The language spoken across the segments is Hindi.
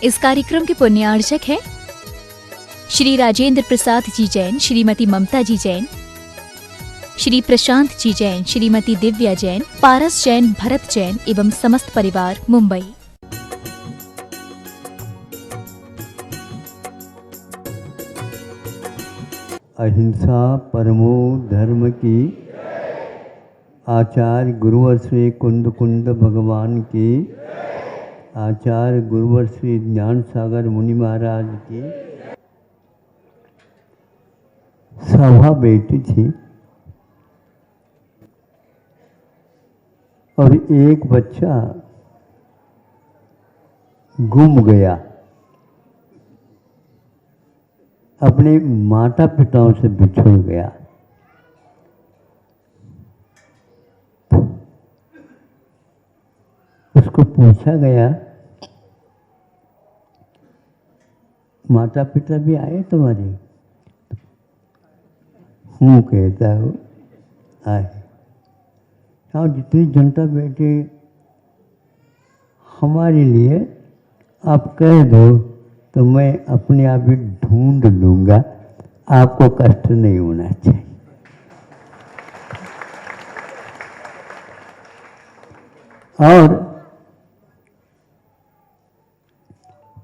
इस कार्यक्रम के पुण्यार्चक हैं श्री राजेंद्र प्रसाद जी जैन, श्रीमती ममता जी जैन, श्री प्रशांत जी जैन, श्रीमती दिव्या जैन, पारस जैन, भरत जैन एवं समस्त परिवार, मुंबई। अहिंसा परमो धर्म की, आचार्य गुरुवर श्री कुंद कुंद भगवान की, आचार्य गुरुवर श्री ज्ञान सागर मुनि महाराज की सभा बैठी थी और एक बच्चा गुम गया, अपने माता पिताओं से बिछड़ गया। उसको पूछा गया, माता पिता भी आए तुम्हारे? हूँ कहता हो आए। और जितनी जनता बैठे हमारे लिए आप कह दो तो मैं अपने आप ही ढूंढ लूँगा, आपको कष्ट नहीं होना चाहिए। और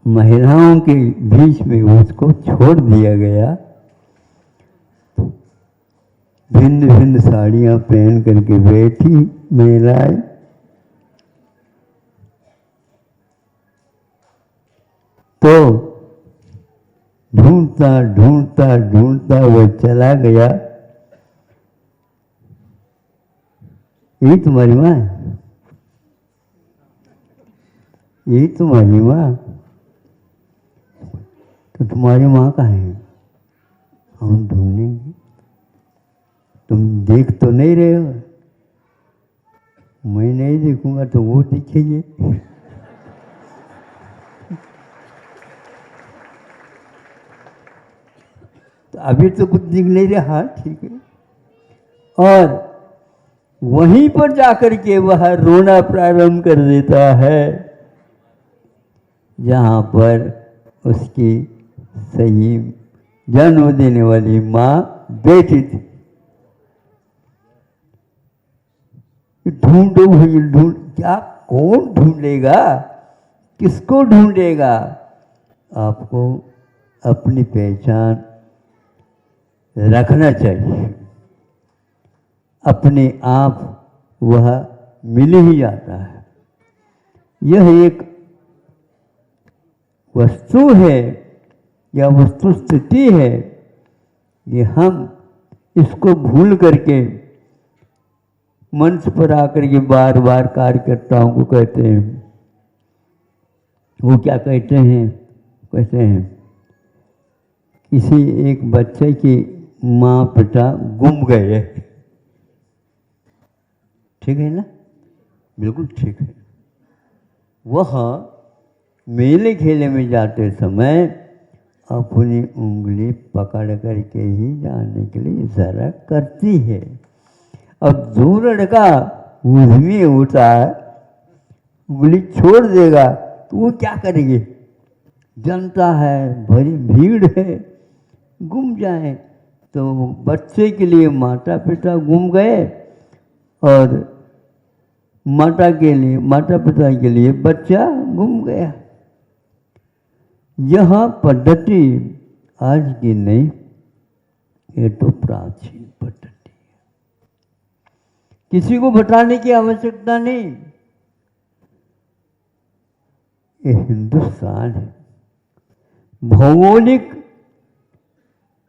महिलाओं के बीच में उसको छोड़ दिया गया। भिन्न भिन्न साड़ियाँ पहन करके बैठी महिलाएं। तो ढूंढता ढूंढता ढूंढता वो चला गया। ये तुम्हारी माँ है? ये तुम्हारी माँ? तो तुम्हारी माँ कहाँ है? हम ढूंढेंगे। तुम देख तो नहीं रहे हो? मैं नहीं देखूंगा तो वो दिखेंगे। तो अभी तो कुछ दिख नहीं रहा, ठीक है। और वहीं पर जाकर के वह रोना प्रारंभ कर देता है जहाँ पर उसकी सही जन्म देने वाली माँ बैठी थी। ढूंढो भाई ढूंढ, क्या कौन ढूंढेगा? किसको ढूंढेगा? आपको अपनी पहचान रखना चाहिए। अपने आप वह मिल ही जाता है। यह एक वस्तु है या वस्तु स्थिति है कि हम इसको भूल करके मंच पर आकर के बार बार कार्यकर्ताओं को कहते हैं, वो क्या कहते हैं? कहते हैं किसी एक बच्चे की माँ पिता गुम गए। ठीक है ना? बिल्कुल ठीक है। वह मेले खेले में जाते समय अपनी उंगली पकड़ करके ही जाने के लिए इशारा करती है। अब जो लड़का उसमें उठा उंगली छोड़ देगा तो वो क्या करेंगे? जनता है, बड़ी भीड़ है, गुम जाए। तो बच्चे के लिए माता पिता गुम गए और माता पिता के लिए बच्चा गुम गया। यह पद्धति आज की नहीं, ये तो प्राचीन पद्धति है। किसी को बताने की आवश्यकता नहीं। ये हिंदुस्तान है। भौगोलिक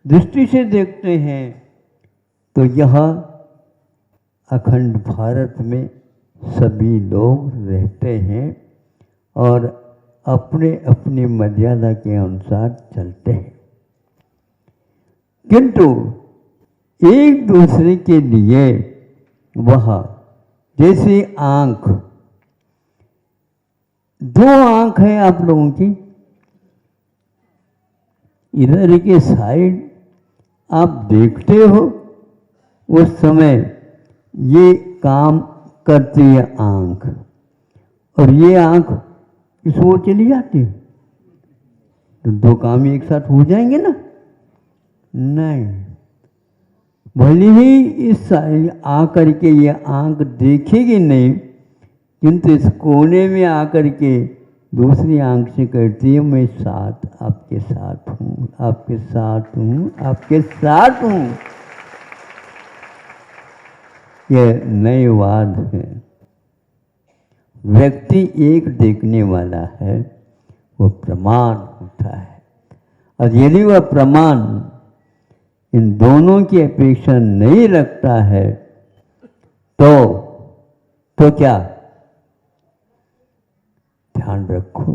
दृष्टि से देखते हैं तो यह अखंड भारत में सभी लोग रहते हैं और अपने अपनी मर्यादा के अनुसार चलते हैं, किंतु एक दूसरे के लिए वह जैसे आंख, दो आंख है आप लोगों की, इधर के साइड आप देखते हो उस समय ये काम करती है आंख, और ये आंख इस ओर चली जाती है। तो दो काम एक साथ हो जाएंगे ना? नहीं। भले ही इस आकर के ये आंख देखेगी नहीं, किंतु इस कोने में आकर के दूसरी आंख से कहती है मैं साथ आपके साथ हूँ, आपके साथ हूँ, आपके साथ हूँ। यह नई वाद है। व्यक्ति एक देखने वाला है, वो प्रमाण होता है, और यदि वह प्रमाण इन दोनों की अपेक्षा नहीं रखता है तो क्या? ध्यान रखो,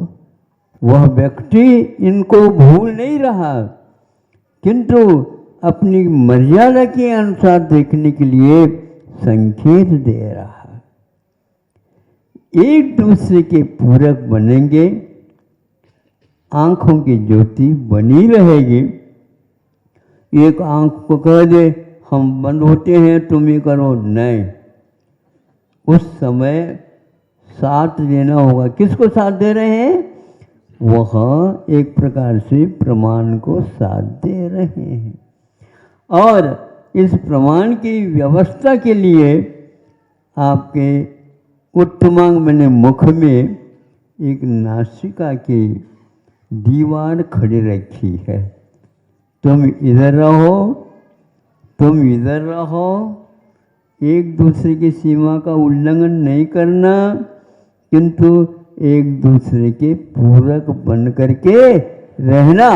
वह व्यक्ति इनको भूल नहीं रहा, किंतु अपनी मर्यादा के अनुसार देखने के लिए संकेत दे रहा। एक दूसरे के पूरक बनेंगे, आंखों की ज्योति बनी रहेगी। एक आंख को कह दे हम बंद होते हैं तुम ये करो, नहीं। उस समय साथ देना होगा। किसको साथ दे रहे हैं? वह एक प्रकार से प्रमाण को साथ दे रहे हैं। और इस प्रमाण की व्यवस्था के लिए आपके उत्तमांग मैंने मुख में एक नासिका की दीवार खड़ी रखी है। तुम इधर रहो, तुम इधर रहो, एक दूसरे की सीमा का उल्लंघन नहीं करना, किंतु एक दूसरे के पूरक बन करके रहना।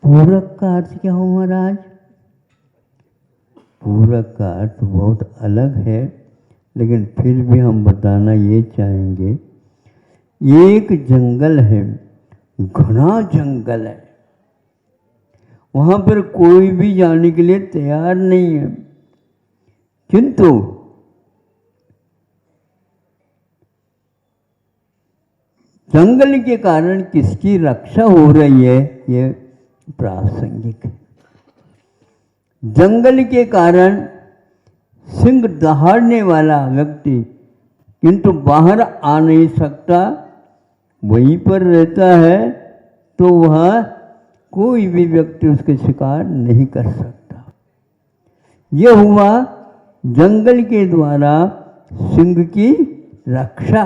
पूरक का अर्थ क्या हो महाराज? पूरक का अर्थ बहुत अलग है, लेकिन फिर भी हम बताना ये चाहेंगे। एक जंगल है, घना जंगल है, वहां पर कोई भी जाने के लिए तैयार नहीं है, किंतु जंगल के कारण किसकी रक्षा हो रही है ये प्रासंगिक है। जंगल के कारण सिंह दहाड़ने वाला व्यक्ति किंतु बाहर आ नहीं सकता, वहीं पर रहता है, तो वह कोई भी व्यक्ति उसके शिकार नहीं कर सकता। यह हुआ जंगल के द्वारा सिंह की रक्षा।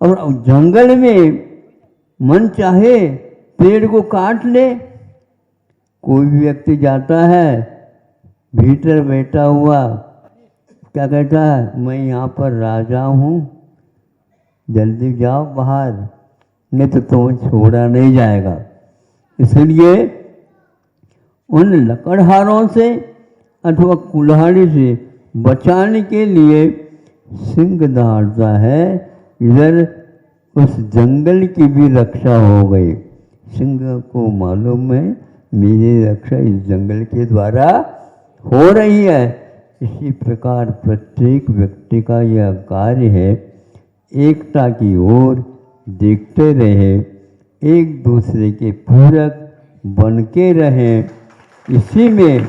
और जंगल में मन चाहे पेड़ को काट ले, कोई भी व्यक्ति जाता है भीतर बैठा हुआ, क्या कहता है मैं यहाँ पर राजा हूँ, जल्दी जाओ बाहर, नहीं तो तुम्हें छोड़ा नहीं जाएगा। इसलिए उन लकड़हारों से अथवा कुल्हाड़ी से बचाने के लिए सिंह दहाड़ता है। इधर उस जंगल की भी रक्षा हो गई। सिंह को मालूम है मेरी रक्षा इस जंगल के द्वारा हो रही है। इसी प्रकार प्रत्येक व्यक्ति का यह कार्य है, एकता की ओर देखते रहे, एक दूसरे के पूरक बन के रहें। इसी में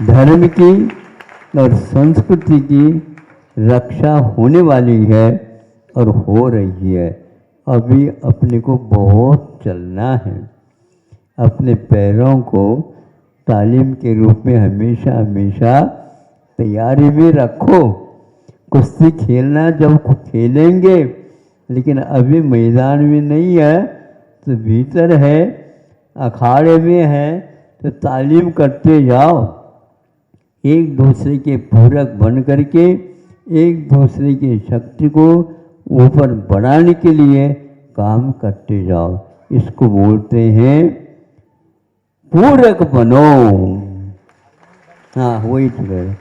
धर्म की और संस्कृति की रक्षा होने वाली है और हो रही है। अभी अपने को बहुत चलना है। अपने पैरों को तालीम के रूप में हमेशा हमेशा तैयारी में रखो। कुश्ती खेलना जब खेलेंगे, लेकिन अभी मैदान में नहीं है तो भीतर है, अखाड़े में है, तो तालीम करते जाओ। एक दूसरे के पूरक बन करके एक दूसरे की शक्ति को ऊपर बढ़ाने के लिए काम करते जाओ। इसको बोलते हैं पूरक बनो। हाँ वही तो है,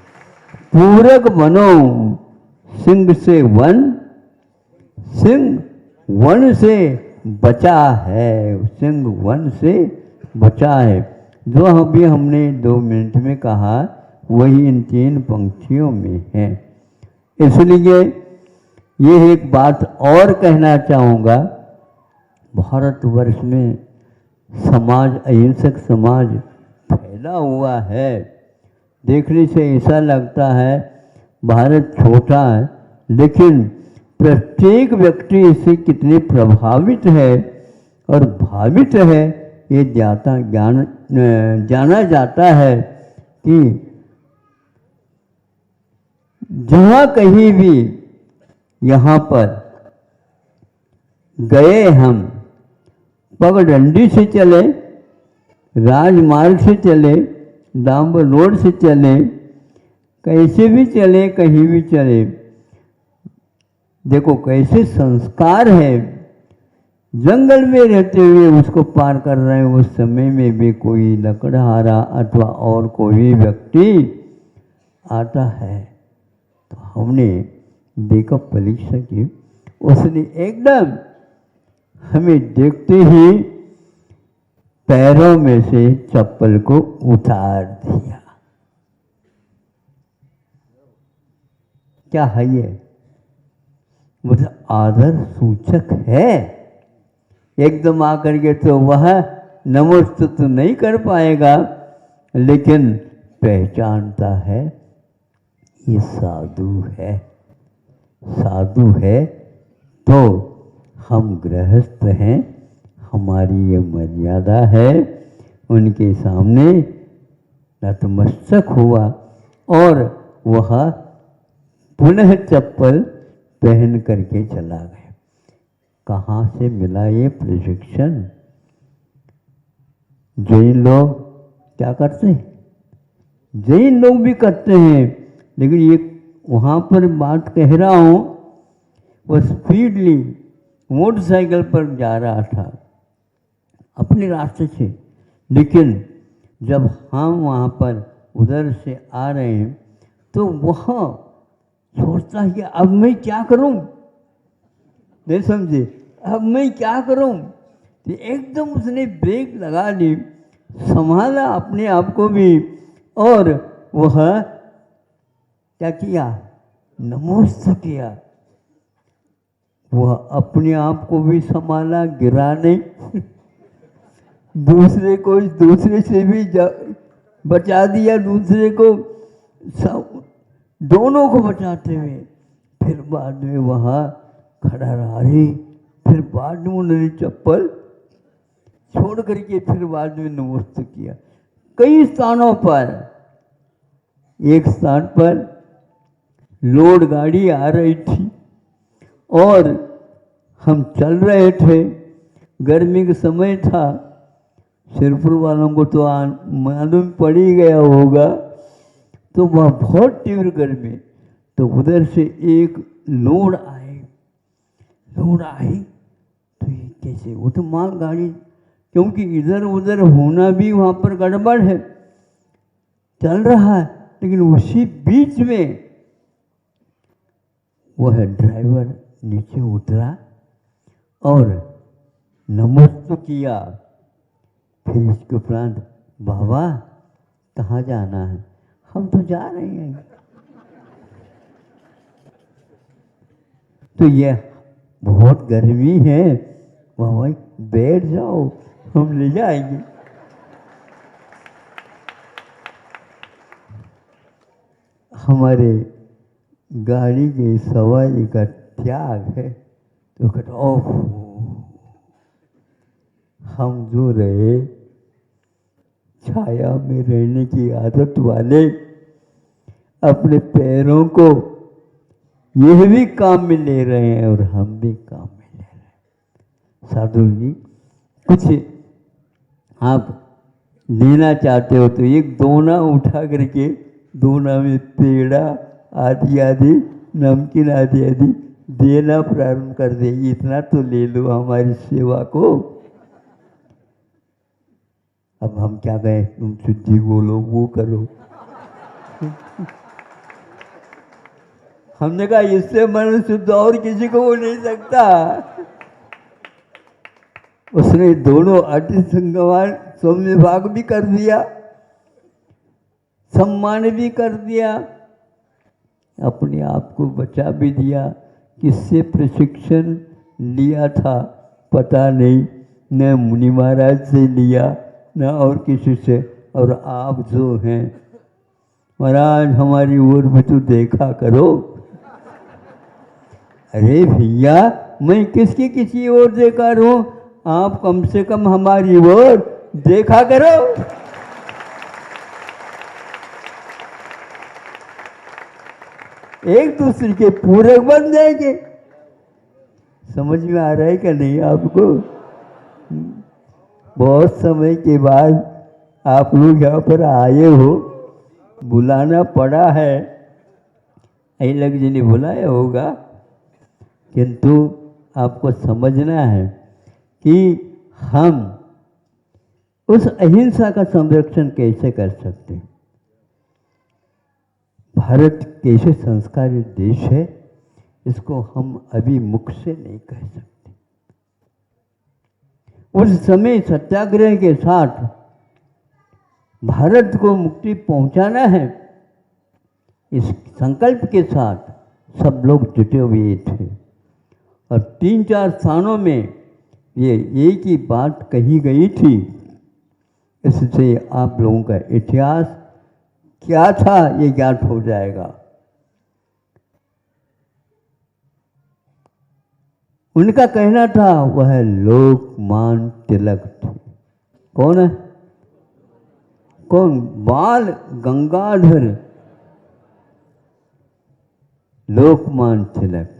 पूरक बनो। सिंह से वन, सिंह वन से बचा है, सिंह वन से बचा है। जो अभी हमने 2 मिनट में कहा वही इन 3 पंक्तियों में है। इसलिए ये एक बात और कहना चाहूँगा, भारतवर्ष में समाज, अहिंसक समाज फैला हुआ है। देखने से ऐसा लगता है भारत छोटा है, लेकिन प्रत्येक व्यक्ति इससे कितने प्रभावित है और भावित है ये जाना जाता है कि जहाँ कहीं भी यहाँ पर गए हम, पगडंडी से चले, राजमार्ग से चले, डांबर रोड से चले, कैसे भी चले, कहीं भी चले, देखो कैसे संस्कार है। जंगल में रहते हुए उसको पार कर रहे हैं, उस समय में भी कोई लकड़हारा अथवा और कोई व्यक्ति आता है तो हमने देखा परीक्षा की, उसने एकदम हमें देखते ही पैरों में से चप्पल को उतार दिया। क्या है ये? मतलब आदर सूचक है। एकदम आकर के तो वह नमस्ते तो नहीं कर पाएगा, लेकिन पहचानता है ये साधु है। साधु है तो हम गृहस्थ हैं, हमारी ये मर्यादा है। उनके सामने नतमस्तक हुआ और वह पुनः चप्पल पहन करके चला गया। कहाँ से मिला ये प्रशिक्षण? जैन लोग क्या करते हैं? जैन लोग भी करते हैं, लेकिन ये वहाँ पर बात कह रहा हूँ, वो स्पीडली मोटरसाइकिल पर जा रहा था अपने रास्ते से, लेकिन जब हम वहाँ पर उधर से आ रहे हैं तो वह सोचता है कि अब मैं क्या करूं, नहीं समझे, अब मैं क्या करूं। तो एकदम उसने ब्रेक लगा ली, संभाला अपने आप को भी, और वह क्या किया, नमस्ते किया। वह अपने आप को भी संभाला, गिरा नहीं, दूसरे से भी बचा दिया, दूसरे को, दोनों को बचाते हुए फिर बाद में वहाँ खड़ा रहा। फिर बाद में उन्होंने चप्पल छोड़ करके फिर बाद में नमस्ते किया। कई स्थानों पर, एक स्थान पर लोड गाड़ी आ रही थी और हम चल रहे थे, गर्मी का समय था, सिरपुर वालों को तो मालूम पड़ ही गया होगा, तो वह बहुत तीव्र गर्मी, तो उधर से एक लोड आई तो ये कैसे, वो तो माल गाड़ी, क्योंकि इधर उधर होना भी वहाँ पर गड़बड़ है, चल रहा है, लेकिन उसी बीच में वह ड्राइवर नीचे उतरा और नमस्ते किया। फिर इसके उपरांत, बाबा कहाँ जाना है? हम तो जा रहे हैं। तो ये बहुत गर्मी है, बाबा बैठ जाओ, हम ले जाएंगे। हमारे गाड़ी के सवारी का त्याग है, तो कहते ओह, हम जो रहे छाया में रहने की आदत वाले, अपने पैरों को यह भी काम में ले रहे हैं और हम भी काम में ले रहे हैं। साधु जी, कुछ आप लेना चाहते हो तो एक दोना उठा करके, दोना में पेड़ा आदि आदि नमकीन आदि आदि देना प्रारंभ कर दे, इतना तो ले लो हमारी सेवा को। अब हम क्या कहें, तुम शुद्धि बोलो, वो करो। हमने कहा इससे मन शुद्ध और किसी को हो नहीं सकता। उसने दोनों अति संगवान सौम्य भाग भी कर दिया, सम्मान भी कर दिया, अपने आप को बचा भी दिया। किससे प्रशिक्षण लिया था पता नहीं, न मुनि महाराज से लिया न और किसी से। और आप जो हैं महाराज, हमारी ओर भी तो देखा करो। अरे भैया, मैं किसी ओर देखा रहूं, आप कम से कम हमारी ओर देखा करो। एक दूसरे के पूरक बन जाएंगे। समझ में आ रहा है क्या नहीं आपको? बहुत समय के बाद आप लोग यहाँ पर आए हो, बुलाना पड़ा है, अलग जी ने बुलाया होगा, किंतु आपको समझना है कि हम उस अहिंसा का संरक्षण कैसे कर सकते हैं। भारत कैसे संस्कारित देश है, इसको हम अभी मुख से नहीं कह सकते। उस समय सत्याग्रह के साथ भारत को मुक्ति पहुंचाना है, इस संकल्प के साथ सब लोग जुटे हुए थे और 3-4 स्थानों में ये एक ही बात कही गई थी। इससे आप लोगों का इतिहास क्या था ये ज्ञात हो जाएगा। उनका कहना था वह लोकमान्य तिलक थे। कौन है? कौन? बाल गंगाधर लोकमान्य तिलक।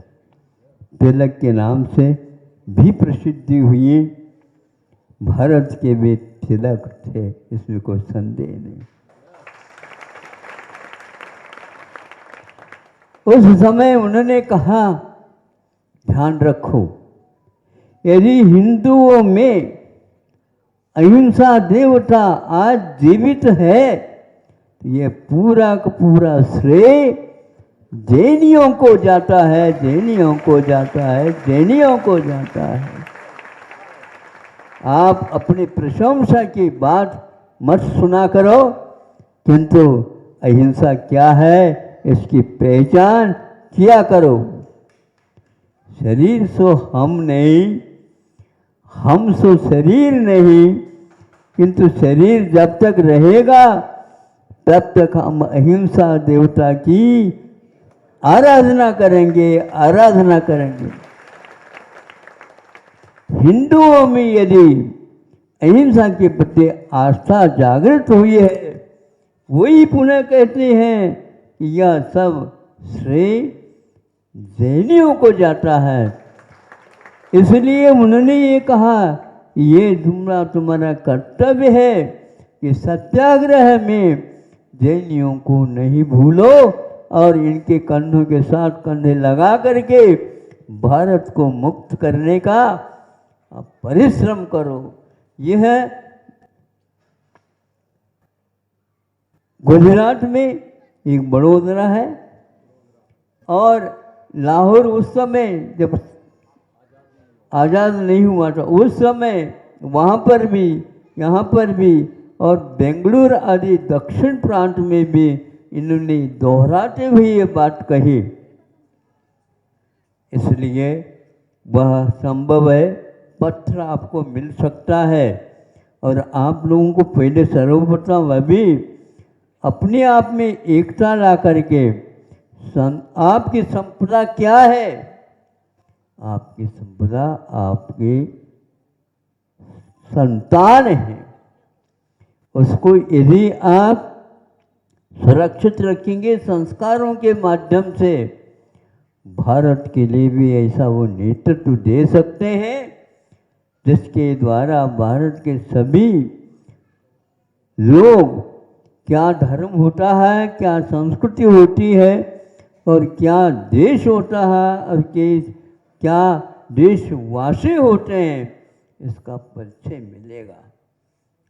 तिलक के नाम से भी प्रसिद्धि हुई। भारत के वे तिलक थे, इसमें कोई संदेह नहीं। उस समय उन्होंने कहा, ध्यान रखो, यदि हिंदुओं में अहिंसा देवता आज जीवित है, तो ये पूरा का पूरा श्रेय जैनियों को जाता है, जैनियों को जाता है, जैनियों को जाता है। आप अपनी प्रशंसा की बात मत सुना करो, किंतु अहिंसा क्या है इसकी पहचान किया करो। शरीर सो हम नहीं, हम सो शरीर नहीं, किंतु शरीर जब तक रहेगा तब तक हम अहिंसा देवता की आराधना करेंगे, आराधना करेंगे। हिंदुओं में यदि अहिंसा के प्रति आस्था जागृत हुई है, वही पुनः कहते हैं कि यह सब श्रेय जैनियों को जाता है। इसलिए उन्होंने ये कहा, ये तुम्हारा कर्तव्य है कि सत्याग्रह में जैनियों को नहीं भूलो और इनके कंधों के साथ कंधे लगा करके भारत को मुक्त करने का परिश्रम करो। यह गुजरात में एक बड़ोदरा है और लाहौर उस समय जब आज़ाद नहीं हुआ था, उस समय वहाँ पर भी, यहाँ पर भी और बेंगलुरु आदि दक्षिण प्रांत में भी इन्होंने दोहराते हुए ये बात कही। इसलिए वह संभव है, पत्र आपको मिल सकता है और आप लोगों को पहले सर्वप्रथम अभी अपने आप में एकता ला करके, आपकी संपदा क्या है? आपकी संपदा आपकी संतान है। उसको यदि आप सुरक्षित रखेंगे संस्कारों के माध्यम से, भारत के लिए भी ऐसा वो नेतृत्व दे सकते हैं जिसके द्वारा भारत के सभी लोग, क्या धर्म होता है, क्या संस्कृति होती है और क्या देश होता है और क्या देशवासी होते हैं, इसका परिचय मिलेगा।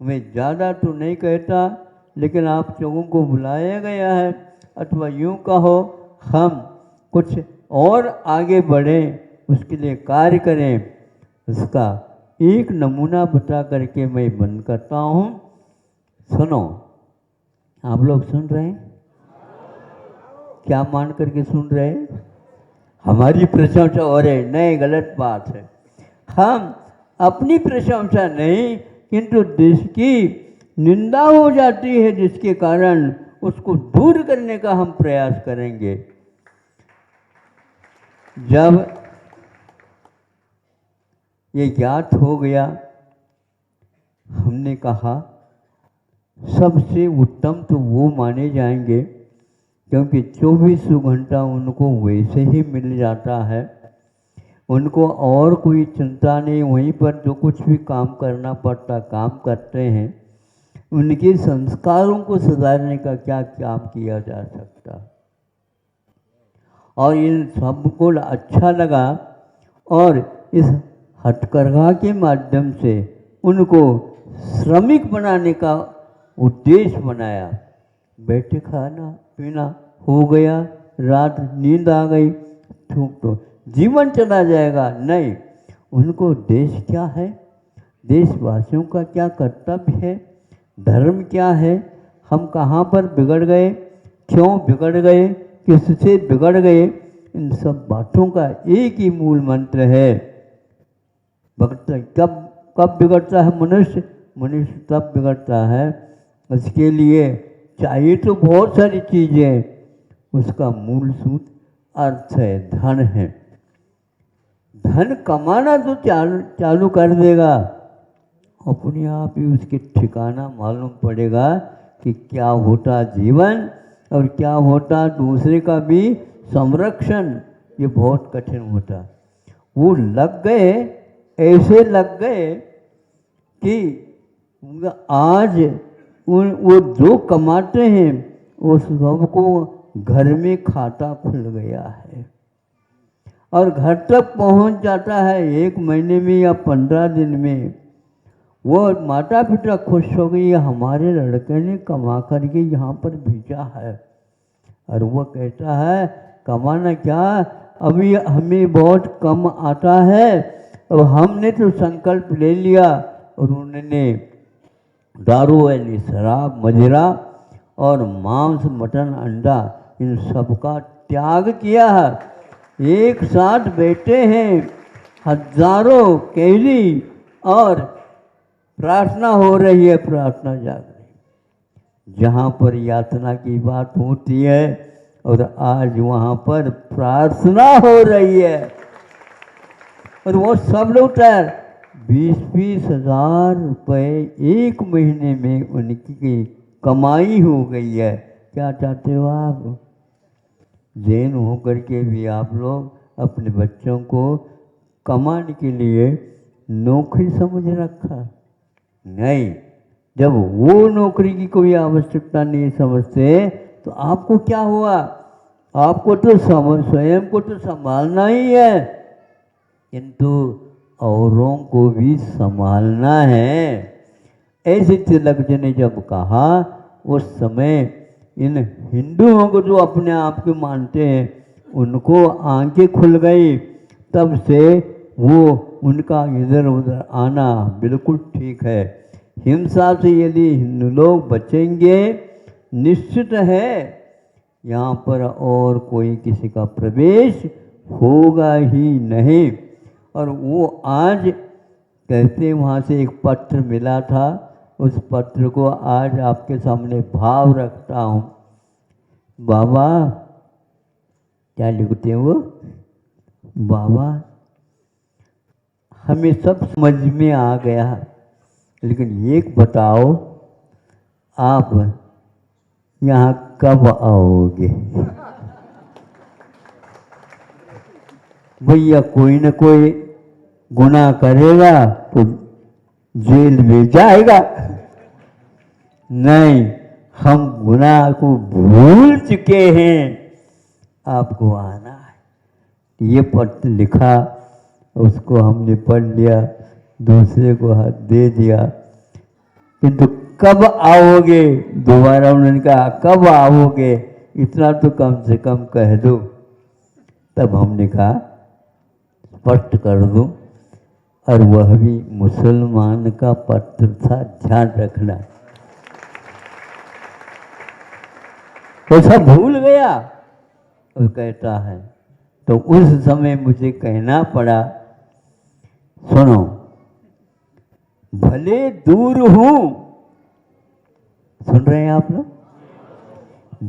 मैं ज़्यादा तो नहीं कहता, लेकिन आप लोगों को बुलाया गया है, अथवा यूँ कहो हम कुछ और आगे बढ़ें, उसके लिए कार्य करें। इसका एक नमूना बता करके मैं बंद करता हूँ। सुनो, आप लोग सुन रहे हैं? क्या मान करके सुन रहे हैं? हमारी प्रशंसा हो रही नहीं, गलत बात है। हम अपनी प्रशंसा नहीं, किंतु देश की निंदा हो जाती है, जिसके कारण उसको दूर करने का हम प्रयास करेंगे। जब ये ज्ञात हो गया, हमने कहा सबसे उत्तम तो वो माने जाएंगे क्योंकि 24 घंटा उनको वैसे ही मिल जाता है, उनको और कोई चिंता नहीं, वहीं पर जो कुछ भी काम करना पड़ता काम करते हैं। उनके संस्कारों को सुधारने का क्या काम किया जा सकता। और इन सबको अच्छा लगा और इस हथकरघा के माध्यम से उनको श्रमिक बनाने का उद्देश्य बनाया। बैठे खाना पीना हो गया, रात नींद आ गई, तो जीवन चला जाएगा, नहीं। उनको देश क्या है, देशवासियों का क्या कर्तव्य है, धर्म क्या है, हम कहाँ पर बिगड़ गए, क्यों बिगड़ गए, किससे बिगड़ गए, इन सब बातों का एक ही मूल मंत्र है। कब बिगड़ता है मनुष्य तब बिगड़ता है, उसके लिए चाहिए तो बहुत सारी चीज़ें, उसका मूल सूत्र अर्थ है, धन है। धन कमाना तो चालू कर देगा, अपने आप ही उसके ठिकाना मालूम पड़ेगा कि क्या होता जीवन और क्या होता दूसरे का भी संरक्षण। ये बहुत कठिन होता। वो लग गए, ऐसे लग गए कि आज वो जो कमाते हैं वो सबको घर में खाता खुल गया है और घर तक पहुंच जाता है 1 महीने में या 15 दिन में। वो माता पिता खुश हो गई, हमारे लड़के ने कमा करके यहाँ पर भेजा है। और वो कहता है कमाना क्या, अभी हमें बहुत कम आता है, अब हमने तो संकल्प ले लिया और उन्होंने दारू वाली शराब मदिरा और मांस मटन अंडा इन सब का त्याग किया है। एक साथ बैठे हैं, हजारों कैदी और प्रार्थना हो रही है, प्रार्थना जाग रही। जहाँ पर यातना की बात होती है और आज वहाँ पर प्रार्थना हो रही है और वो सब लोग तैयार। 20-20 हजार रुपये 1 महीने में उनकी कमाई हो गई है। क्या चाहते हो आप? जैन होकर के भी आप लोग अपने बच्चों को कमाने के लिए नौकरी समझ रखा? नहीं। जब वो नौकरी की कोई आवश्यकता नहीं समझते तो आपको क्या हुआ? आपको तो स्वयं को तो संभालना ही है, किंतु औरों को भी संभालना है। ऐसे तिलक जी ने जब कहा, उस समय इन हिंदुओं को जो अपने आप को मानते हैं उनको आंखें खुल गई। तब से वो उनका इधर उधर आना बिल्कुल ठीक है। हिंसा से यदि हिंदू लोग बचेंगे, निश्चित है यहाँ पर और कोई किसी का प्रवेश होगा ही नहीं। और वो आज कहते वहाँ से एक पत्र मिला था, उस पत्र को आज आपके सामने भाव रखता हूँ। बाबा क्या लिखते हैं वो? बाबा हमें सब समझ में आ गया, लेकिन एक बताओ, आप यहाँ कब आओगे? भैया कोई न कोई गुनाह करेगा तो जेल में जाएगा। नहीं, हम गुनाह को भूल चुके हैं, आपको आना है। ये पत्र लिखा, उसको हमने पढ़ लिया, दूसरे को हाथ दे दिया, किंतु कब आओगे? दोबारा उन्होंने कहा कब आओगे, इतना तो कम से कम कह दो। तब हमने कहा स्पष्ट कर दूं, और वह भी मुसलमान का पत्र था, ध्यान रखना। तो सब भूल गया। वो कहता है तो उस समय मुझे कहना पड़ा, सुनो, भले दूर हूं, सुन रहे हैं आप लोग?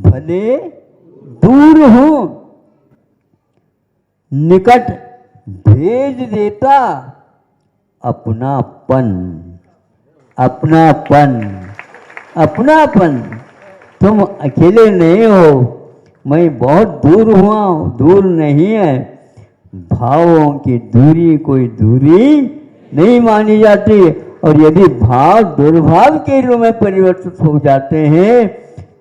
भले दूर हूं, निकट भेज देता अपनापन। अपनापन, अपनापन। तुम अकेले नहीं हो, मैं बहुत दूर हुआ हूँ, दूर नहीं है। भावों की दूरी कोई दूरी नहीं मानी जाती, और यदि भाव दुर्भाव के रूप में परिवर्तित हो जाते हैं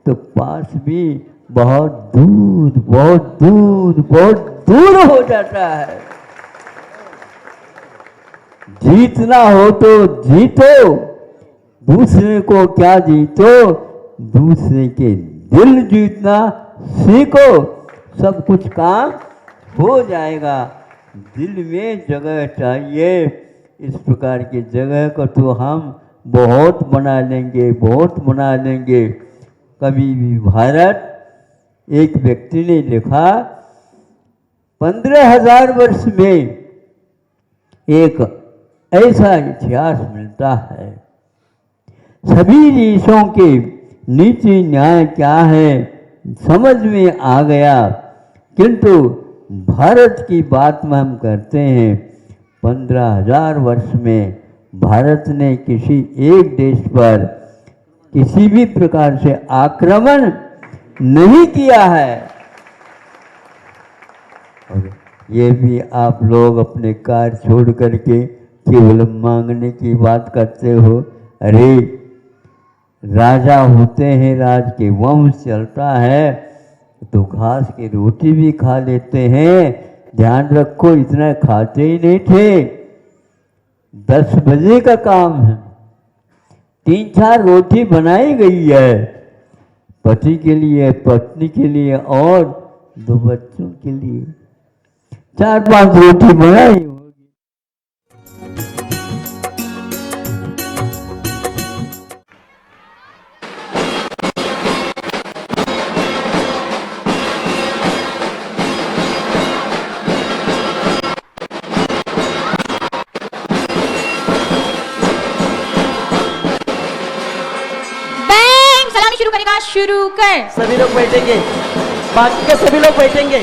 तो पास भी बहुत दूर, बहुत दूर, बहुत दूर हो जाता है। जीतना हो तो जीतो, दूसरे को क्या जीतो, दूसरे के दिल जीतना सीखो, सब कुछ काम हो जाएगा। दिल में जगह चाहिए, इस प्रकार की जगह को तो हम बहुत बना लेंगे, बहुत बना लेंगे। कभी भी भारत, एक व्यक्ति ने लिखा, 15,000 वर्ष में एक ऐसा इतिहास मिलता है। सभी देशों के नीति न्याय क्या है समझ में आ गया, किंतु भारत की बात में हम करते हैं। 15,000 वर्ष में भारत ने किसी एक देश पर किसी भी प्रकार से आक्रमण नहीं किया है। और ये भी आप लोग अपने कार्य छोड़ करके केवल मांगने की बात करते हो। अरे राजा होते हैं, राज के वंश चलता है तो घास की रोटी भी खा लेते हैं। ध्यान रखो, इतना खाते ही नहीं थे। 10 बजे का काम है, 3-4 रोटी बनाई गई है, पति के लिए, पत्नी के लिए और 2 बच्चों के लिए 4-5 रोटी बनाई होगी। शुरू करेगा, शुरू कर। सभी लोग बैठेंगे, बाकी के सभी लोग बैठेंगे।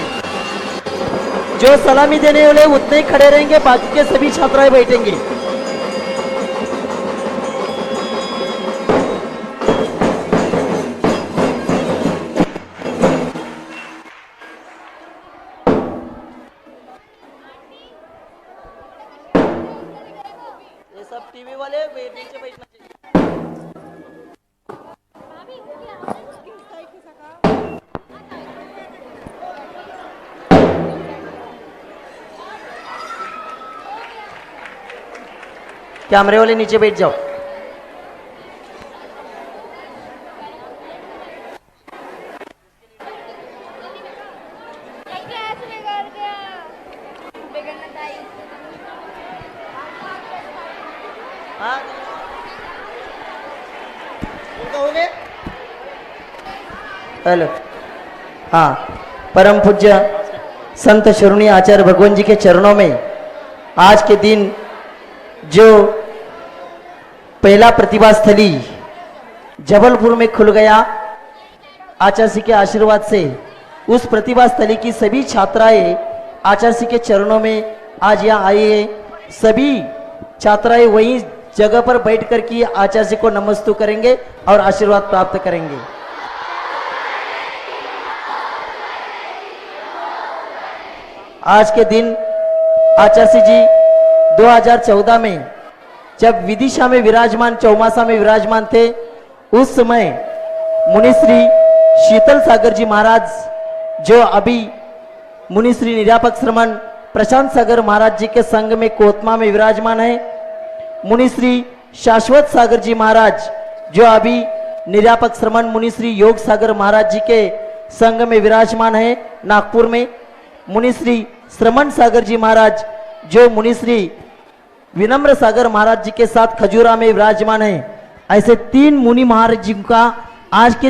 जो सलामी देने वाले उतने ही खड़े रहेंगे, बाकी के सभी छात्राएं बैठेंगे। ये सब टीवी वाले नीचे बैठना चाहिए। कैमरे वाले नीचे बैठ जाओ। हेलो, हाँ, परम पूज्य संत शरणीय आचार्य भगवान जी के चरणों में आज के दिन जो पहला प्रतिभा स्थली जबलपुर में खुल गया, आचार्य जी के आशीर्वाद से उस प्रतिभा स्थली की सभी छात्राएं आचार्य जी के चरणों में आज यहाँ आई है। सभी छात्राएं वहीं जगह पर बैठ कर के आचार्य जी को नमस्तु करेंगे और आशीर्वाद प्राप्त करेंगे। आज के दिन आचार्य जी 2014 में जब विदिशा में विराजमान, चौमासा में विराजमान थे, उस समय मुनिश्री शीतल सागर जी महाराज जो अभी मुनिश्री निरापक श्रमण प्रशांत सागर महाराज जी के संग में कोतमा में विराजमान है, मुनिश्री शाश्वत सागर जी महाराज जो अभी निरापक श्रमण मुनिश्री योग सागर महाराज जी के संग में विराजमान है नागपुर में, मुनिश्री श्रमण सागर जी महाराज जो मुनिश्री विनम्र सागर महाराज जी के साथ खजूरा में विराजमान है। ऐसे 3 मुनि महाराज जी का आज के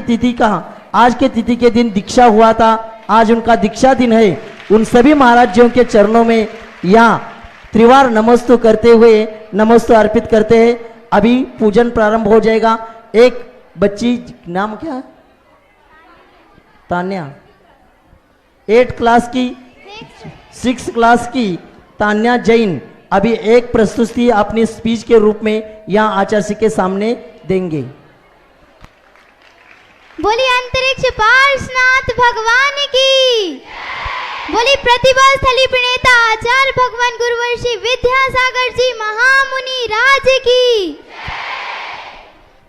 तिथि के दिन दीक्षा हुआ था। आज उनका दीक्षा दिन है। उन सभी महाराजों के चरणों में यहाँ त्रिवार नमस्तु करते हुए नमस्तु अर्पित करते हैं। अभी पूजन प्रारंभ हो जाएगा। एक बच्ची, नाम क्या है? तान्या, 8 क्लास की 6 क्लास की तान्या जैन अभी एक प्रस्तुति अपनी स्पीच के रूप में यहाँ आचार्य के सामने देंगे। बोली अंतरिक्ष पार्श्वनाथ भगवान की, बोली प्रतिभा स्थली प्रणेता आचार्य भगवान गुरुवर्षी विद्यासागर जी महामुनि राज की।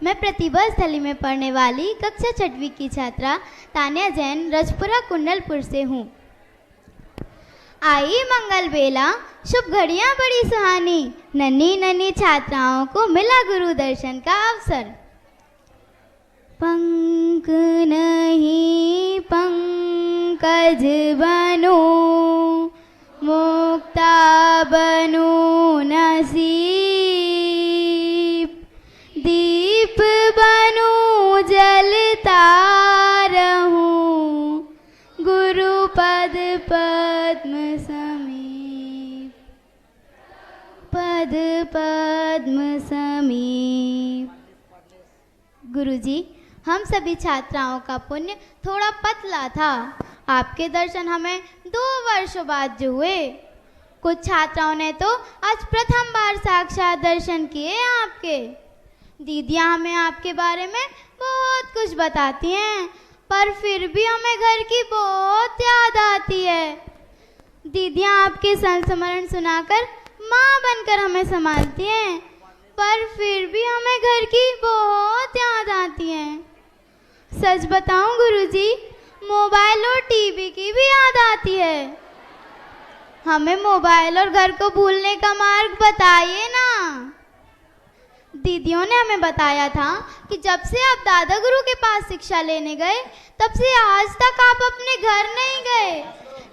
मैं प्रतिभा स्थली में पढ़ने वाली कक्षा 6वीं की छात्रा तान्या जैन रजपुरा कुंडलपुर से हूँ। आई मंगल बेला, शुभ घड़ियां बड़ी सुहानी, नन्ही नन्ही छात्राओं को मिला गुरु दर्शन का अवसर। पंख नहीं पंकज बनो, मुक्ता बनो नसीब, दीप बनो जलता रहूं, गुरु पद पद्म समीप, पद पद्म समीप। गुरुजी, हम सभी छात्राओं का पुण्य थोड़ा पतला था। आपके दर्शन हमें 2 वर्षों बाद जो हुए। कुछ छात्राओं ने तो आज प्रथम बार साक्षात दर्शन किए आपके। दीदियाँ हमें आपके बारे में बहुत कुछ बताती हैं, पर फिर भी हमें घर की बहुत याद आती है। दीदियाँ आपके संस्मरण सुनाकर माँ बनकर हमें संभालती हैं, पर फिर भी हमें घर की बहुत याद आती है। सच बताऊं गुरुजी, मोबाइल और टीवी की भी याद आती है। हमें मोबाइल और घर को भूलने का मार्ग बताइए ना। दीदियों ने हमें बताया था कि जब से आप दादा गुरु के पास शिक्षा लेने गए, तब से आज तक आप अपने घर नहीं गए।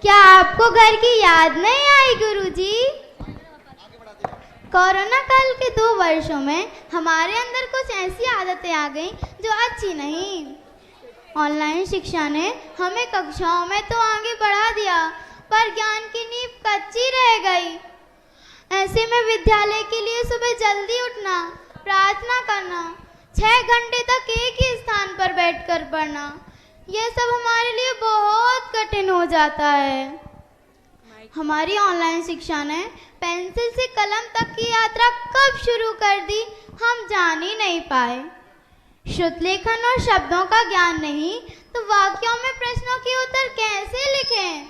क्या आपको घर की याद नहीं आई गुरुजी? कोरोना काल के 2 वर्षों में हमारे अंदर कुछ ऐसी आदतें आ गईं जो अच्छी नहीं। ऑनलाइन शिक्षा ने हमें कक्षाओं में तो आगे बढ़ा दिया, पर ज्ञान की नींव कच्ची रह गई। ऐसे में विद्यालय के लिए सुबह जल्दी उठना, प्रार्थना करना, 6 घंटे तक एक ही स्थान पर बैठकर पढ़ना, यह सब हमारे लिए बहुत कठिन हो जाता है। हमारी ऑनलाइन शिक्षा ने पेंसिल से कलम तक की यात्रा कब शुरू कर दी, हम जान ही नहीं पाए। शुद्ध लेखन और शब्दों का ज्ञान नहीं तो वाक्यों में प्रश्नों के उत्तर कैसे लिखें?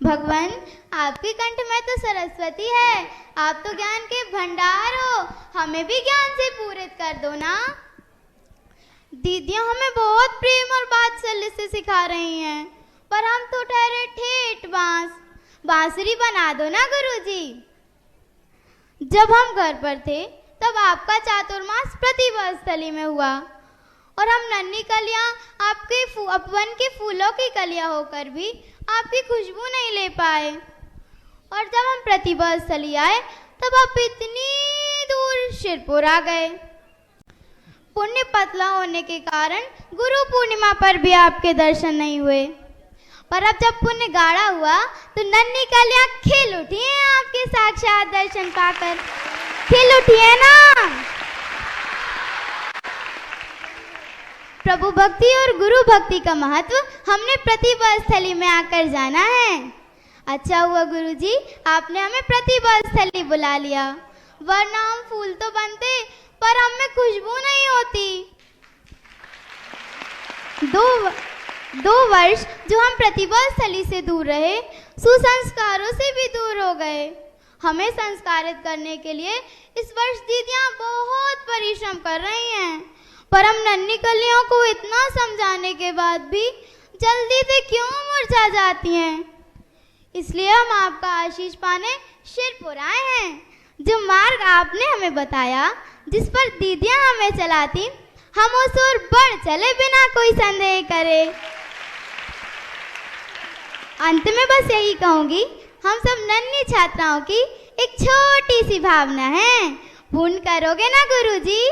भगवान, आपके कंठ में तो सरस्वती है, आप तो ज्ञान के भंडार हो, हमें भी ज्ञान से पूरित कर दो ना। दीदियां हमें बहुत प्रेम और वात्सल्य से सिखा रही हैं, पर हम तो ठहरे ठेठ बांसुरी बना दो ना गुरुजी। जब हम घर पर थे तब आपका चातुर्मास प्रतिभा स्थली में हुआ और हम नन्ही कलियां आपके वन के फूलों की कलियां होकर भी आपकी खुशबू नहीं ले पाए। और जब हम प्रतिभा स्थली आए तब आप इतनी दूर शिरपुर आ गए। पुण्य पतला होने के कारण गुरु पूर्णिमा पर भी आपके दर्शन नहीं हुए, पर अब जब पुण्य गाढ़ा हुआ तो नन्ही कलियां खिल उठी हैं आपके साक्षात दर्शन पाकर। खिल उठी है ना। प्रभु भक्ति और गुरु भक्ति का महत्व हमने प्रतिभा स्थली में आकर जाना है। अच्छा हुआ गुरुजी, आपने हमें प्रतिभा स्थली बुला लिया, वरना हम फूल तो बनते पर हमें खुशबू नहीं होती। 2 वर्ष जो हम प्रतिभा स्थली से दूर रहे, सुसंस्कारों से भी दूर हो गए। हमें संस्कारित करने के लिए इस वर्ष दीदियां बहुत परिश्रम कर रही हैं, पर हम नन्ही कलियों को इतना समझाने के बाद भी जल्दी से क्यों मुरझा जाती हैं। इसलिए हम आपका आशीष पाने शिरपुर आए हैं। जो मार्ग आपने हमें बताया, जिस पर दीदियां हमें चलाती, हम उस ओर बढ़ चले बिना कोई संदेह करे। अंत में बस यही कहूंगी, हम सब नन्ही छात्राओं की एक छोटी सी भावना है, पूर्ण करोगे ना गुरुजी?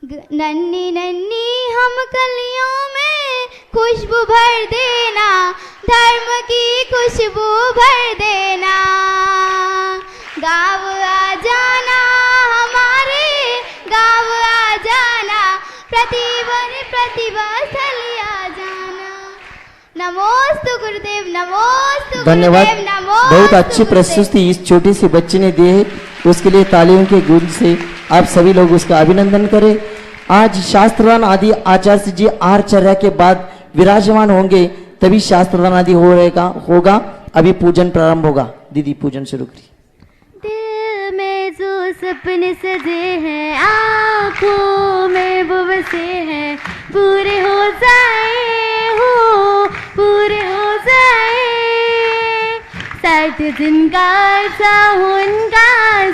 नन्ही नन्ही हम कलियों में खुशबू भर देना, धर्म की खुशबू भर देना। गाँव आ जाना हमारे, गाँव आ जाना, प्रतिभा स्थली आ जाना। नमोस्तु गुरुदेव, नमोस्तु धन्यवाद। गुरुदेव, नमो बहुत अच्छी गुरुदेव। प्रस्तुति इस छोटी सी बच्ची ने दी है, उसके लिए तालियों के गूंज से आप सभी लोग उसका अभिनंदन करें। आज शास्त्रदान आदि आचार्य जी आरचर्या के बाद विराजमान होंगे, तभी शास्त्रदान आदि होगा। अभी पूजन प्रारंभ होगा। दीदी पूजन शुरू करिए। दिल में जो सपने सजे हैं, आँखों में वो बसे हैं, पूरे हो जाए हो, पूरे हो जाए। 60 दिन का अर्सा हो उनका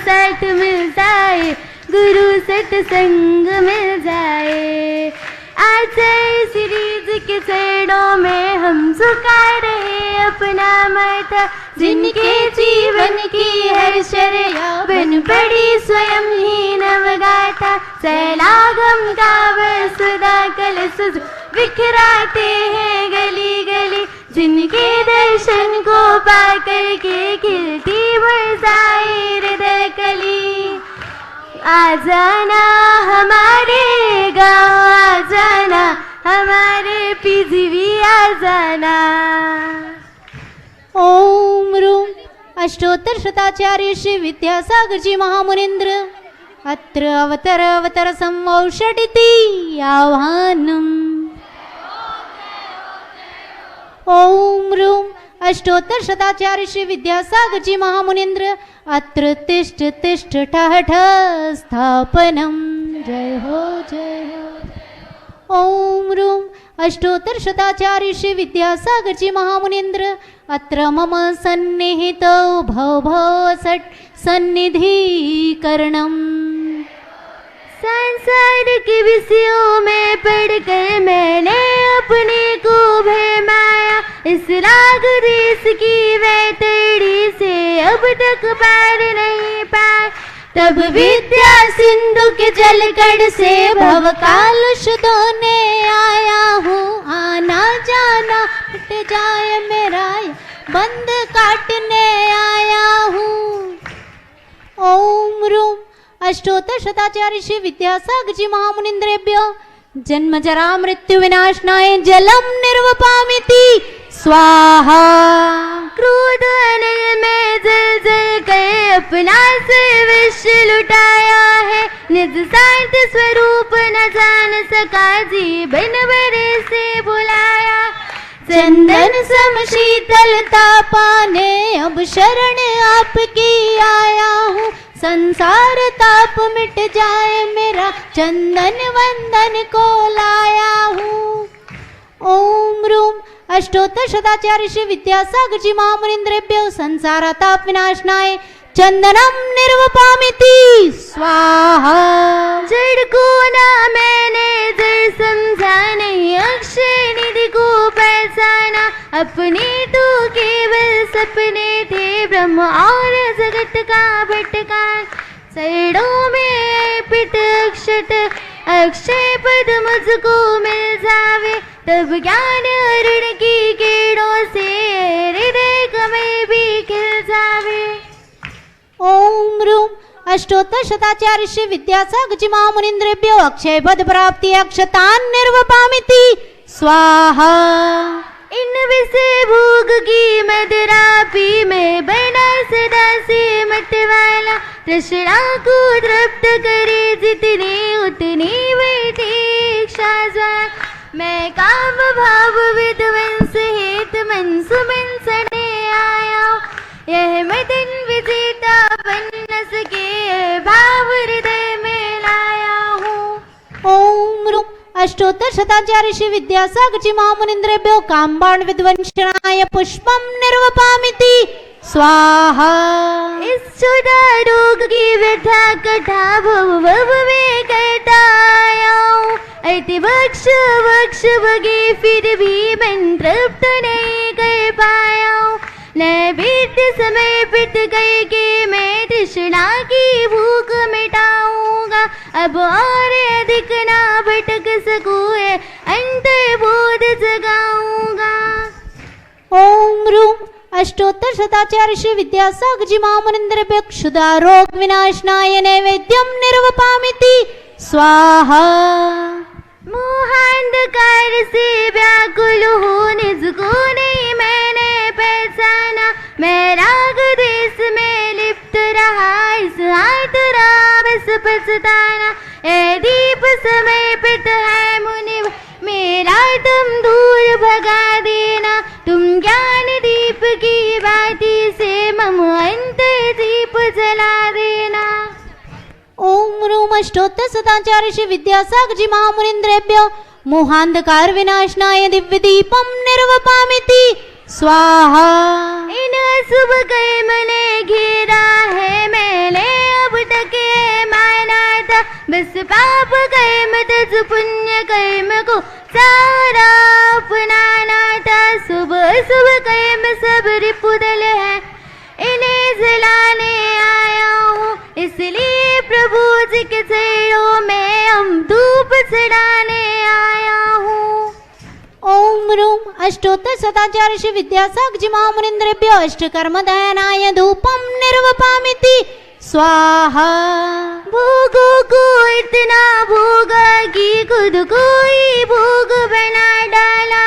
60 मिल जाए, गुरु सत्संग मिल जाए। आचार्य श्री जी के चरणों में हम झुका रहे अपना माथा, जिनके जीवन की हर शर्या बन पड़ी स्वयं ही नवगाथा। सैलागम का वसुधा कलश बिखराते हैं गली गली, जिनके दर्शन को पाकर के खिलती बरसाए हृदय कली। आ जाना हमारे गाँव, आ जाना हमारे पीजीवी, आ जाना। ओम रूम अष्टोत्तर शताचार्य श्री विद्यासागर जी महामुनीन्द्र अत्र अवतर संवौषडिति आह्वानम्। ओम रूम अष्टोत्तर शताचार्य श्री विद्यासागर जी महामुनीन्द्र अत्र तिष्ठ तिष्ठ ठः ठः स्थापनम्। जय हो जय हो। ओम रूम अष्टोत्तर शताचार्य श्री विद्यासागर जी महामुनीन्द्र अत्र मम सन्निहितो भव भव सट सन्निधिकरणम्। संसार के विषयों में पढ़कर मैंने अपने को भरमाया, इस राग देश की वैतरणी से अब तक पार नहीं पाया। तब विद्या सिंधु के जलकण से भव कालुष धोने आया हूँ, आना जाना मिट जाए मेरा बंद काटने आया हूँ। ओम रूम अष्टोत्तर शताचार्य श्री विद्यासागर जी महामुनीन्द्रेभ्यो जन्म जरा मृत्यु विनाशनाय जलम निर्वपामिति स्वाहा। क्रोध अनल में जल जल कर अपना सर्वस्व लुटाया है, निज शांत स्वरूप न जान सका जीवन भरे से बुलाया। चंदन सम शीतलता पाने अब शरण आपकी आया हूँ, संसार ताप मिट जाए मेरा चंदन वंदन को लाया हूँ। ओम रूम अष्टोत्तर शताचार्य श्री विद्यासागर जी महामुनीन्द्रेभ्यो संसार ताप विनाशनाय चंदनम निर्वपामिति स्वाहा। जड़ को ना मैंने जड़ समझा नहीं, अक्षय निधि को पहचाना। अपने तो केवल सपने थे, ब्रह्म और जगत का भटकान। सैड़ों में पिट अक्षत अक्षय पद मुझको मिल जावे, तब ज्ञान अरुण की किरणों से हृदय कमल भी खिल जावे। ओम रूम अष्टोत्तर शताचार्य श्री विद्यासागर जी महामुनीन्द्रेभ्यो अक्षय पद प्राप्ति अक्षतान निर्वपामिति स्वाहा। इन विषय भोग की मदिरा पी में बना सदा से मत वाला, तृष्णा को तृप्त करे जितनी उतनी बढ़ती इच्छा ज्वाला। मैं काम भाव विध्वंस हेत मन सुमन सने आया, यह मदन विजेता बन न सके भाव हृदय में लाया हूँ। ओम रूम अष्टोत्तर शताचार्य श्री विद्यासागर जी महामुनीन्द्रेभ्यो कामबाण विध्वंसनाय पुष्पम निर्वपामिति स्वाहा। इस क्षुधा रोग की व्यथा कथा भव भव में करता आया हूँ, अति बख्श बख्श बगे फिर भी मन तृप्त नहीं कर पाया हूँ। नैवेद्य समर्पित करके मैं तृष्णा की भूख मिटाऊंगा, अब और अधिक ना भटक सकूं, अंतर्बोध जगाऊंगा। ओम रूम अष्टोत्तर शताचार्य श्री विद्यासागर जी महामुनीन्द्रेभ्यो क्षुधा रोग विनाशनाय नैवेद्यम निर्वपामिति स्वाहा। मोहांधकार से व्याकुल हो निज को नहीं मैंने पहचाना, राग देश में लिप्त रहा इस आतरा बस पछताना। ए दीप समर्पित है मुनि मेरा तुम दूर भगा देना। तुम ज्ञान दीप की बाती से मम अंत दीप जला देना। ओम रूम अष्टोत्तर सदाचार्य श्री विद्यासागर जी महामुनीन्द्रेभ्यो मोहांधकार विनाशनाय दिव्य दीपम निर्वपामिति स्वाहा। इन शुभ कर्म ने घेरा है मैंने अब तक ये माना था। बस पाप कर्म तज पुण्य कर्म को सारा अपनाना था। शुभ शुभ कर्म सब रिपुदल है इन्हें जलाने आया हूँ। इसलिए प्रभु जी के चरणों में हम धूप चढ़ाने आया हूँ। ओम रूम अष्टोत्तर सदाचार्य श्री विद्यासागर जी महामुनीन्द्रेभ्यो अष्टकर्म दयनाय धूपम निर्वपामिति स्वाहा। भोगों को इतना भोगा कि खुद को ही भोग बना डाला।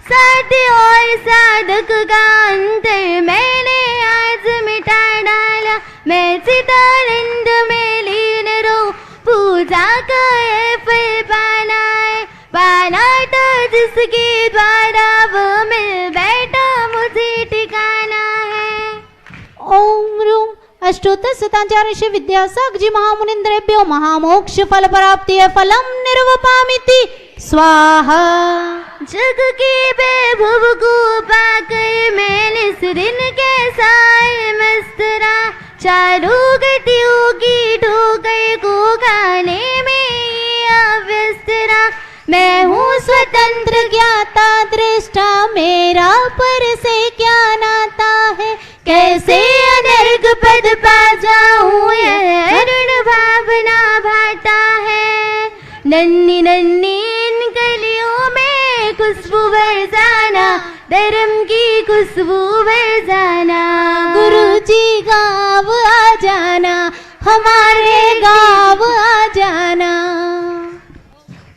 साध्य और साधक का अंतर मैंने आज मिटा डाला। मैं चिदानंद में लीन रहूं पूजा का ये फल पाना है। पाना तो जिसके द्वारा वो मिल बैठा मुझे ठिकाना है। ओम रूम अष्टोत्तर सदाचार्य श्री विद्यासागर जी महामुनीन्द्रेभ्यो महामोक्ष फल प्राप्ति फलम निर्वपामिति स्वाहा। जग के वैभव को पाकर मैंने इस दिन के साय मस्त रहा। चारों गतियों की ठोकर को खाने में अव्यस्त रहा। मैं हूँ स्वतंत्र ज्ञाता दृष्टा मेरा पर से क्या नाता है। कैसे अनर्घ पद पा जाऊँ यह अरुण भावना भाता है। नन्ही नन्ही इन गलियों में खुशबू बरसाना धर्म की खुशबू बरसाना। गुरु जी गाँव आ जाना हमारे गाँव आ जाना।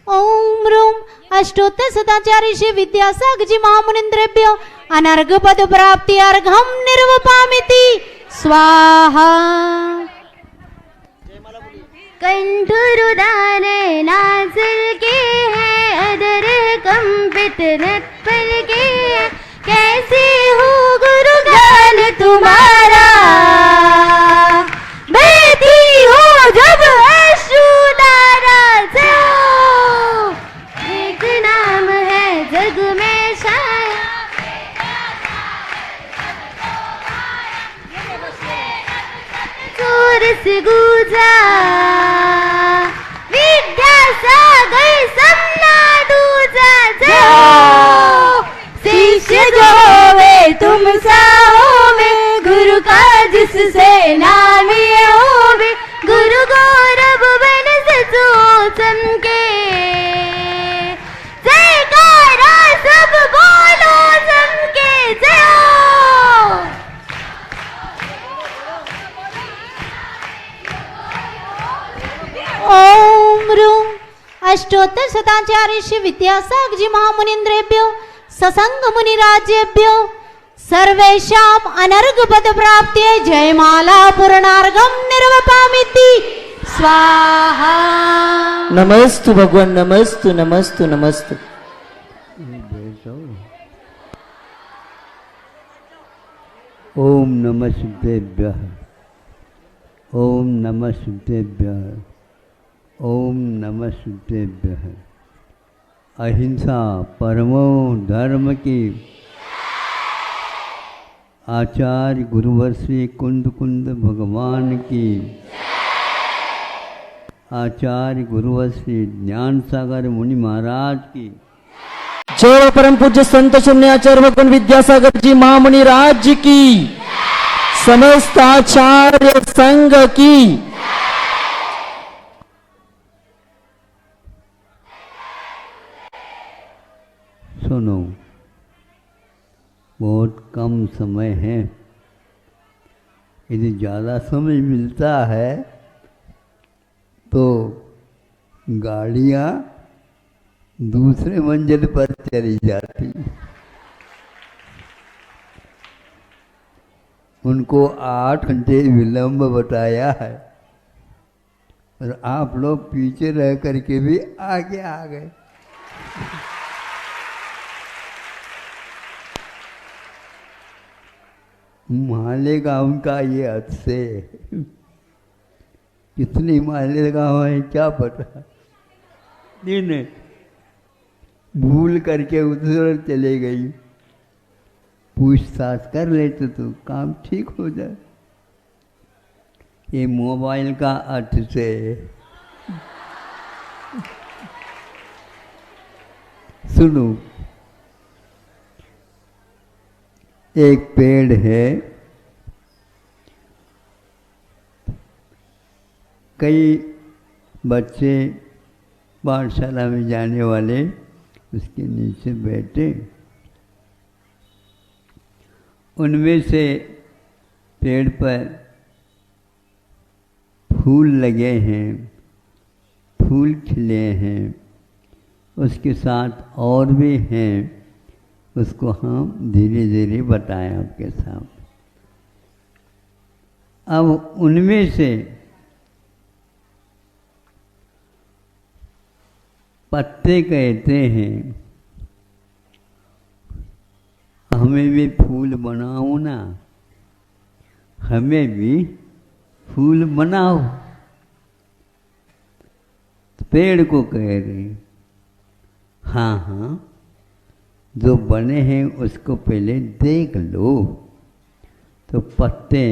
ओम रूम अष्टोत्तर सदाचार्य श्री विद्यासागर जी महामुनीन्द्रेभ्यो अनर्घ पद प्राप्ति अर्घम निर्वपामिति स्वाहा। कंठुरुदान नासिर के हैं अदर कंपित नत्पल के हैं। कैसे हो गुरु गान तुम्हारा बहती हो जब अश्रुधारा। एक नाम है जग में शाया चोर से गूंजा विद्यासागर समना दूजा। जाओ शिष्य जो होवे तुम सा होवे गुरु का जिससे नाम ये होवे। गुरु गौरव बन सजो चमके जयकारा सब बोलो चमके। जय ओम रूम अष्टोत्तर सदाचार्य श्री विद्यासागर जी महामुनीन्द्रेभ्यो ससंग मुनि राज्येभ्यो सर्वेषाम अनर्घ पद प्राप्त्यै जयमाला पूर्णार्घम निर्वपामिति स्वाहा। नमस्तु भगवान नमस्तु नमस्तु नमस्तु। ओम नमः शिवाय। ओम नमः शिवाय। ओम नमः शिवाय। अहिंसा परमो धर्म की आचार्य गुरुवर श्री कुंद कुंद भगवान की आचार्य गुरुवर श्री ज्ञान सागर मुनि महाराज की जय परम पूज्य संत शून्याचार्य भगवान विद्यासागर जी महामुनि राज्य की समस्त आचार्य संघ की। सुनो, बहुत कम समय है। यदि ज़्यादा समय मिलता है तो गाड़ियाँ दूसरे मंजिल पर चली जाती। उनको 8 घंटे विलंब बताया है और आप लोग पीछे रह करके भी आगे आ गए। मालेगा उनका ये हद से कितनी मालेगा है क्या पता, दिन भूल करके उधर चले गई। पूछताछ कर लेते तो काम ठीक हो जाए। ये मोबाइल का अर्थ से सुनो, एक पेड़ है, कई बच्चे पाठशाला में जाने वाले उसके नीचे बैठे। उनमें से पेड़ पर फूल लगे हैं, फूल खिले हैं, उसके साथ और भी हैं, उसको हम धीरे धीरे बताएं आपके सामने। अब उनमें से पत्ते कहते हैं हमें भी फूल बनाओ ना, हमें भी फूल बनाओ। तो पेड़ को कह रहे हाँ हाँ, जो बने हैं उसको पहले देख लो। तो पत्ते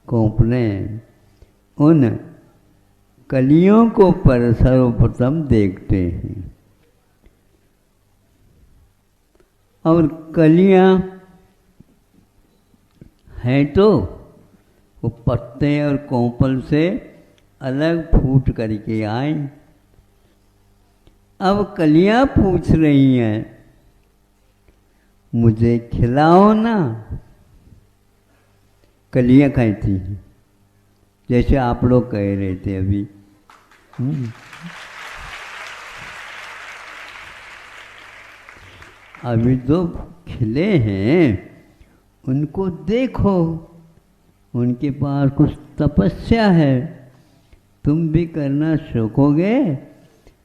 कोंपने उन कलियों को पर सर्वप्रथम देखते हैं और कलियां हैं तो वो पत्ते और कोंपल से अलग फूट करके आए। अब कलियां पूछ रही हैं मुझे खिलाओ ना। कलियां कहती हैं जैसे आप लोग कह रहे थे अभी। अभी जो खिले हैं उनको देखो, उनके पास कुछ तपस्या है, तुम भी करना सीखोगे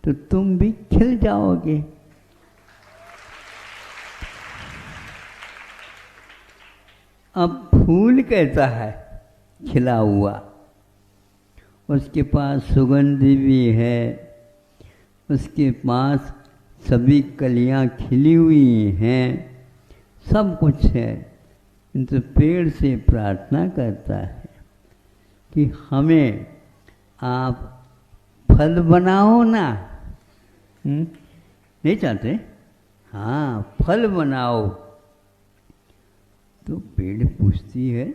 तो तुम भी खिल जाओगे। अब फूल कैसा है खिला हुआ, उसके पास सुगंधी भी है, उसके पास सभी कलियां खिली हुई हैं, सब कुछ है। तो पेड़ से प्रार्थना करता है कि हमें आप फल बनाओ ना। नहीं चाहते? हाँ, फल बनाओ। तो पेड़ पूछती है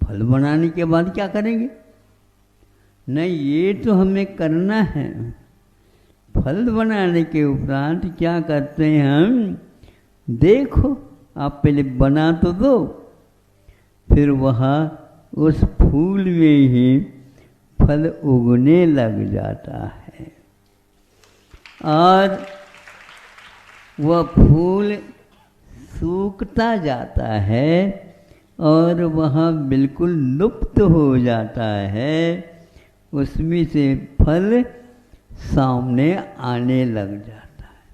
फल बनाने के बाद क्या करेंगे? नहीं, ये तो हमें करना है। फल बनाने के उपरांत क्या करते हैं हम? देखो, आप पहले बना तो दो, फिर वहाँ उस फूल में ही फल उगने लग जाता है और वह फूल सूखता जाता है और वह बिल्कुल लुप्त हो जाता है। उसमें से फल सामने आने लग जाता है।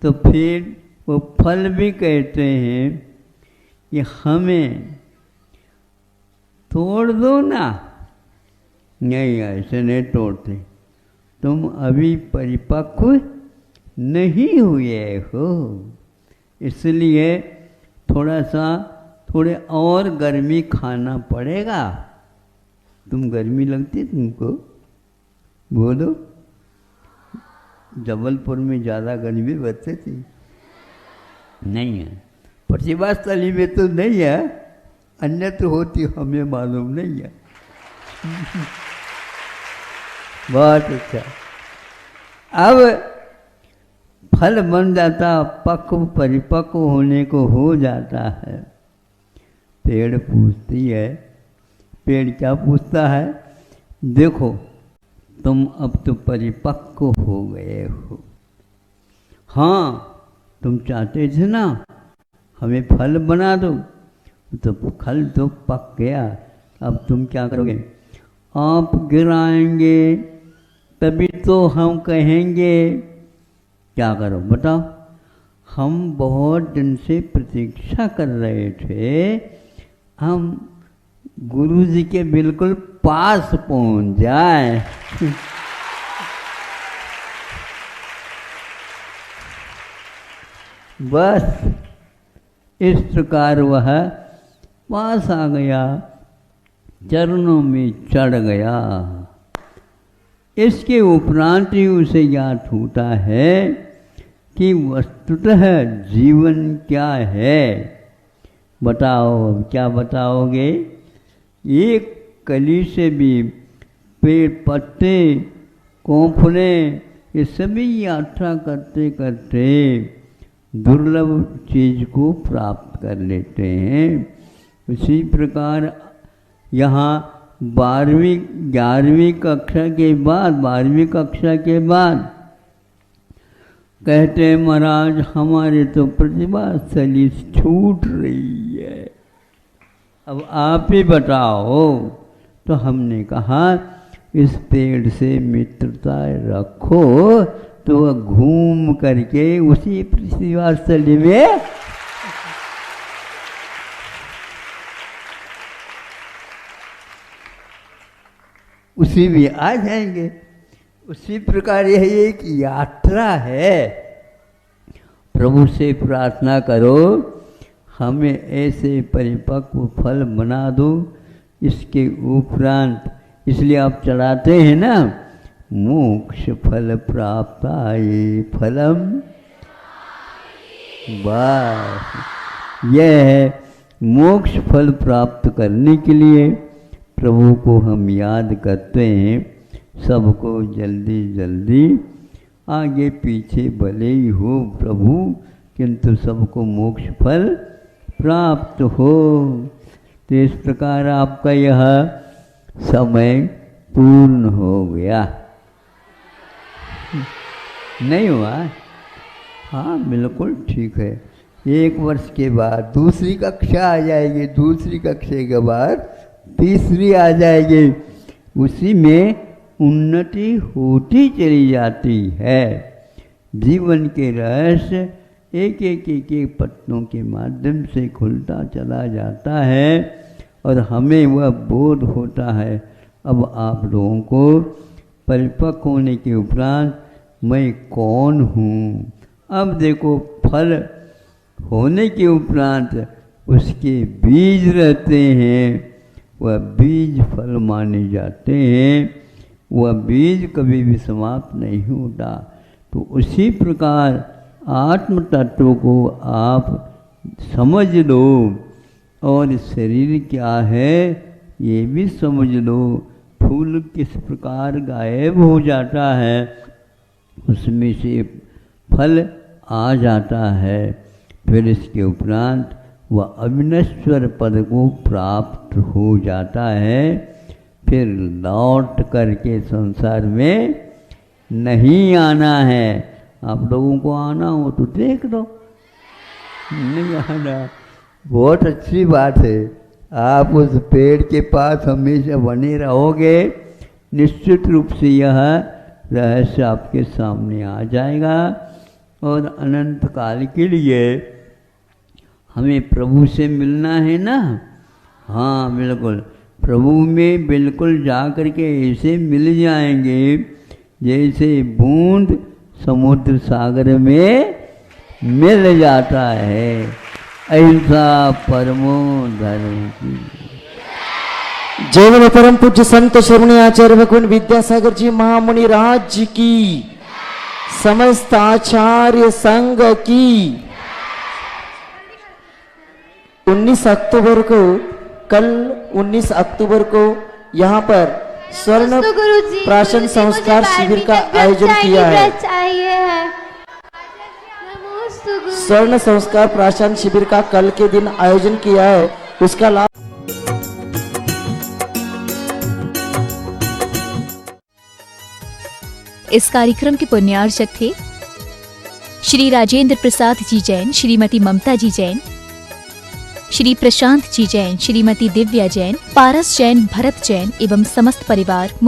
तो फिर वो फल भी कहते हैं कि हमें तोड़ दो ना। नहीं, ऐसे नहीं तोड़ते, तुम अभी परिपक्व नहीं हुए हो, इसलिए थोड़े और गर्मी खाना पड़ेगा। तुम गर्मी लगती तुमको? बोलो। जबलपुर में ज़्यादा गर्मी बरसती थी? नहीं है। प्रतिभा स्थली में तो नहीं है, अन्यत्र होती हमें मालूम नहीं है। बहुत अच्छा। अब फल बन जाता, पक्व परिपक्व होने को हो जाता है। पेड़ पूछती है, पेड़ क्या पूछता है? देखो, तुम अब तो परिपक्व हो गए हो। हाँ, तुम चाहते थे ना हमें फल बना दो, तो फल तो पक गया, अब तुम क्या करोगे? आप गिराएंगे तभी तो हम कहेंगे। क्या करो बताओ? हम बहुत दिन से प्रतीक्षा कर रहे थे, हम गुरु जी के बिल्कुल पास पहुंच जाए। बस इस प्रकार वह पास आ गया, चरणों में चढ़ गया। इसके उपरांत ही उसे ज्ञात होता है कि वस्तुतः जीवन क्या है। बताओ, क्या बताओगे? एक कली से भी पेड़, पत्ते, कोंफले, ये सभी यात्रा करते करते दुर्लभ चीज को प्राप्त कर लेते हैं। उसी प्रकार यहाँ 11वीं कक्षा के बाद कहते हैं महाराज हमारे तो प्रतिभा शैली छूट रही है, अब आप ही बताओ। तो हमने कहा इस पेड़ से मित्रता रखो तो वह घूम करके उसी प्रतिभा शैली में उसी में आ जाएंगे। उसी प्रकार यह एक यात्रा है। प्रभु से प्रार्थना करो हमें ऐसे परिपक्व फल बना दो। इसके उपरांत इसलिए आप चढ़ाते हैं ना, मोक्ष फल प्राप्त आए फलम। बस यह है मोक्ष फल प्राप्त करने के लिए प्रभु को हम याद करते हैं। सबको जल्दी जल्दी आगे पीछे भले ही हो प्रभु, किंतु सबको मोक्ष फल प्राप्त हो। तो इस प्रकार आपका यह समय पूर्ण हो गया। नहीं हुआ? हाँ बिल्कुल ठीक है। 1 वर्ष के बाद दूसरी कक्षा आ जाएगी, दूसरी कक्षा के बाद तीसरी आ जाएगी। उसी में उन्नति होती चली जाती है। जीवन के रहस्य एक एक पत्तों के माध्यम से खुलता चला जाता है और हमें वह बोध होता है। अब आप लोगों को परिपक्व होने के उपरांत मैं कौन हूँ। अब देखो फल होने के उपरांत उसके बीज रहते हैं, वह बीज फल माने जाते हैं। वह बीज कभी भी समाप्त नहीं होता। तो उसी प्रकार आत्म तत्व को आप समझ लो और शरीर क्या है ये भी समझ लो। फूल किस प्रकार गायब हो जाता है, उसमें से फल आ जाता है। फिर इसके उपरांत वह अविनश्वर पद को प्राप्त हो जाता है। फिर लौट करके संसार में नहीं आना है। आप लोगों को आना हो तो देख लो, नहीं आना बहुत अच्छी बात है। आप उस पेड़ के पास हमेशा बने रहोगे, निश्चित रूप से यह रहस्य आपके सामने आ जाएगा। और अनंत काल के लिए हमें प्रभु से मिलना है ना। हाँ बिल्कुल, प्रभु में बिल्कुल जा कर के ऐसे मिल जाएंगे जैसे बूंद समुद्र सागर में मिल जाता है। ऐसा परमो धर्म की जय बोलो परम पूज्य संत श्रवणी आचार्य भगवान विद्यासागर जी महामुनि राज जी की, समस्त आचार्य संघ की। 19 अक्टूबर को, कल 19 अक्टूबर को यहाँ पर स्वर्ण प्राशन संस्कार शिविर का आयोजन किया है। स्वर्ण संस्कार प्राशन शिविर का कल के दिन आयोजन किया है। उसका लाभ इस कार्यक्रम के पुण्यार्चक थे श्री राजेंद्र प्रसाद जी जैन, श्रीमती ममता जी जैन, श्री प्रशांत जी जैन, श्रीमती दिव्या जैन, पारस जैन, भरत जैन एवं समस्त परिवार मुंबई।